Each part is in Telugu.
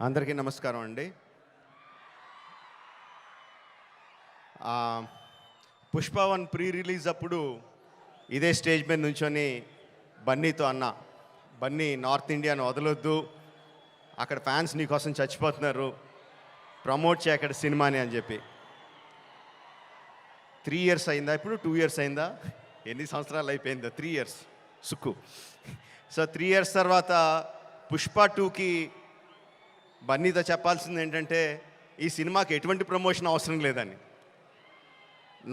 అందరికీ నమస్కారం అండి. పుష్ప 1 ప్రీ రిలీజ్ అప్పుడు ఇదే స్టేజ్ మీద నుంచొని బన్నీతో అన్న, బన్నీ నార్త్ ఇండియాను వదలొద్దు, అక్కడ ఫ్యాన్స్ నీకోసం చచ్చిపోతున్నారు, ప్రమోట్ చేయ అక్కడ సినిమాని అని చెప్పి. 3 years అయిందా, ఇప్పుడు 2 years అయిందా, ఎన్ని సంవత్సరాలు అయిపోయిందా? 3 years సుక్కు. సో 3 years తర్వాత పుష్ప 2కి బన్నీతో చెప్పాల్సింది ఏంటంటే, ఈ సినిమాకి ఎటువంటి ప్రమోషన్ అవసరం లేదని.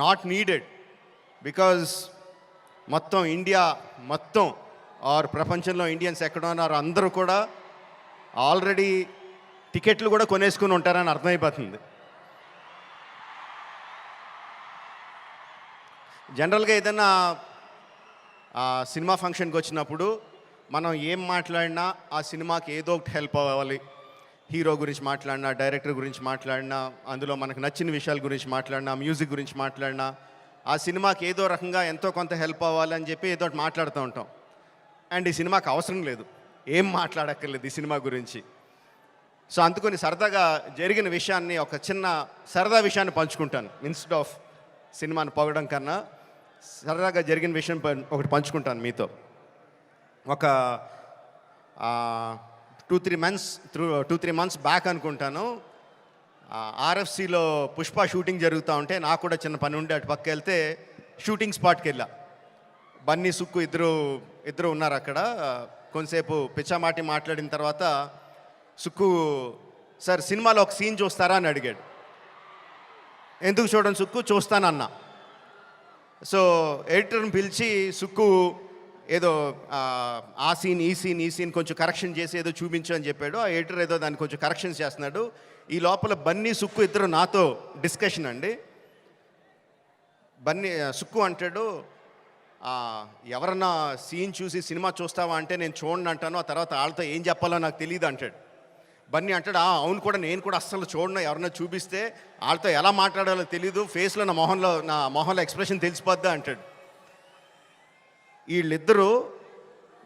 నాట్ నీడెడ్, బికాజ్ మొత్తం ఇండియా మొత్తం ఆర్ ప్రపంచంలో ఇండియన్స్ ఎక్కడ ఉన్నారో అందరూ కూడా ఆల్రెడీ టికెట్లు కూడా కొనేసుకుని ఉంటారని అర్థమైపోతుంది. జనరల్గా ఏదైనా సినిమా ఫంక్షన్కి వచ్చినప్పుడు మనం ఏం మాట్లాడినా ఆ సినిమాకి ఏదో ఒకటి హెల్ప్ అవ్వాలి. హీరో గురించి మాట్లాడినా, డైరెక్టర్ గురించి మాట్లాడినా, అందులో మనకు నచ్చిన విషయాల గురించి మాట్లాడినా, మ్యూజిక్ గురించి మాట్లాడినా, ఆ సినిమాకి ఏదో రకంగా ఎంతో కొంత హెల్ప్ అవ్వాలని చెప్పి ఏదో ఒకటి మాట్లాడుతూ ఉంటాం. అండ్ ఈ సినిమాకి అవసరం లేదు, ఏం మాట్లాడక్కర్లేదు ఈ సినిమా గురించి. సో అందుకని సరదాగా జరిగిన విషయాన్ని, ఒక చిన్న సరదా విషయాన్ని పంచుకుంటాను. ఇన్స్టెడ్ ఆఫ్ సినిమాని పొగడం కన్నా సరదాగా జరిగిన విషయం ఒకటి పంచుకుంటాను మీతో. ఒక 2-3 months బ్యాక్ అనుకుంటాను, ఆర్ఎఫ్సిలో పుష్ప షూటింగ్ జరుగుతూ ఉంటే నాకు కూడా చిన్న పని ఉండే అటు పక్క వెళ్తే షూటింగ్ స్పాట్కి వెళ్ళా. బన్నీ, సుక్కు ఇద్దరు ఉన్నారు అక్కడ. కొంతసేపు పిచ్చామాటి మాట్లాడిన తర్వాత సుక్కు, సార్ సినిమాలో ఒక సీన్ చూస్తారా అని అడిగాడు. ఎందుకు చూడండి సుక్కు, చూస్తానన్నా. సో ఎడిటర్ని పిలిచి సుక్కు ఏదో ఆ సీన్ ఈ సీన్ కొంచెం కరెక్షన్ చేసి ఏదో చూపించు అని చెప్పాడు. ఆ ఎడిటర్ ఏదో దాన్ని కొంచెం కరెక్షన్స్ చేస్తున్నాడు. ఈ లోపల బన్నీ, సుక్కు ఇద్దరు నాతో డిస్కషన్ అండి. బన్నీ, సుక్కు అంటాడు, ఎవరన్నా సీన్ చూసి సినిమా చూస్తావా అంటే నేను చూడండి అంటాను, ఆ తర్వాత వాళ్ళతో ఏం చెప్పాలో నాకు తెలియదు అంటాడు. బన్నీ అంటాడు, అవును కూడా, నేను కూడా అస్సలు చూడను, ఎవరన్నా చూపిస్తే వాళ్ళతో ఎలా మాట్లాడాలో తెలీదు, ఫేస్లో నా మొహంలో ఎక్స్ప్రెషన్ తెలిసిపోద్దా అంటాడు. వీళ్ళిద్దరూ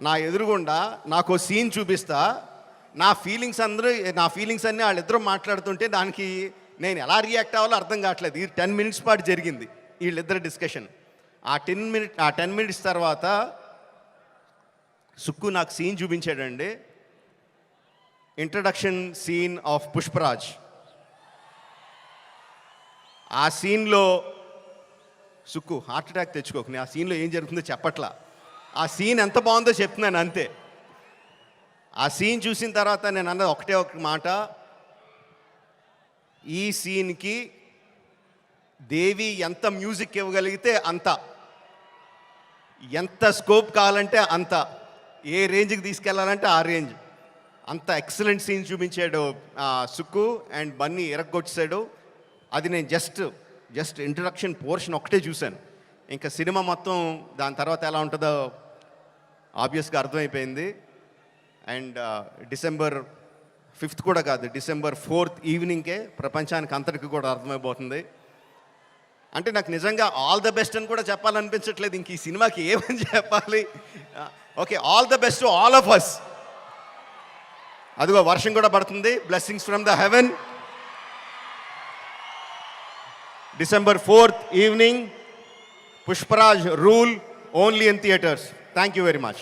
నా ఎదురుగుండా నాకు సీన్ చూపిస్తా, నా ఫీలింగ్స్ అన్నీ వాళ్ళిద్దరూ మాట్లాడుతుంటే దానికి నేను ఎలా రియాక్ట్ అవ్వాలో అర్థం కావట్లేదు. ఈ 10 minutes పాటు జరిగింది వీళ్ళిద్దరు డిస్కషన్. ఆ 10 minutes తర్వాత సుక్కు నాకు సీన్ చూపించాడండి. Introduction scene of Pushparaj. ఆ సీన్లో సుక్కు హార్ట్ అటాక్ తెచ్చుకోకు, ఆ సీన్లో ఏం జరుగుతుందో చెప్పట్లా, ఆ సీన్ ఎంత బాగుందో చెప్తున్నాను అంతే. ఆ సీన్ చూసిన తర్వాత నేను అన్నది ఒకటే ఒక మాట, ఈ సీన్కి దేవి ఎంత మ్యూజిక్ ఇవ్వగలిగితే అంత, ఎంత స్కోప్ కావాలంటే అంత, ఏ రేంజ్కి తీసుకెళ్లాలంటే ఆ రేంజ్, అంత ఎక్సలెంట్ సీన్ చూపించాడు సుక్కు. అండ్ బన్నీ ఎరగొచ్చాడు. అది నేను జస్ట్ ఇంట్రడక్షన్ పోర్షన్ ఒకటే చూశాను. ఇంకా సినిమా మొత్తం దాని తర్వాత ఎలా ఉంటుందో ఆబ్వియస్గా అర్థమైపోయింది. అండ్ December 5th కూడా కాదు, December 4th ఈవినింగ్కే ప్రపంచానికి అంతటికి కూడా అర్థమైపోతుంది. అంటే నాకు నిజంగా ఆల్ ద బెస్ట్ అని కూడా చెప్పాలనిపించట్లేదు, ఇంక ఈ సినిమాకి ఏమని చెప్పాలి. Okay, all the best to all of us. అదిగో వర్షం కూడా పడుతుంది, blessings from the heaven. December 4th evening, Pushparaj rule, only in theatres. Thank you very much.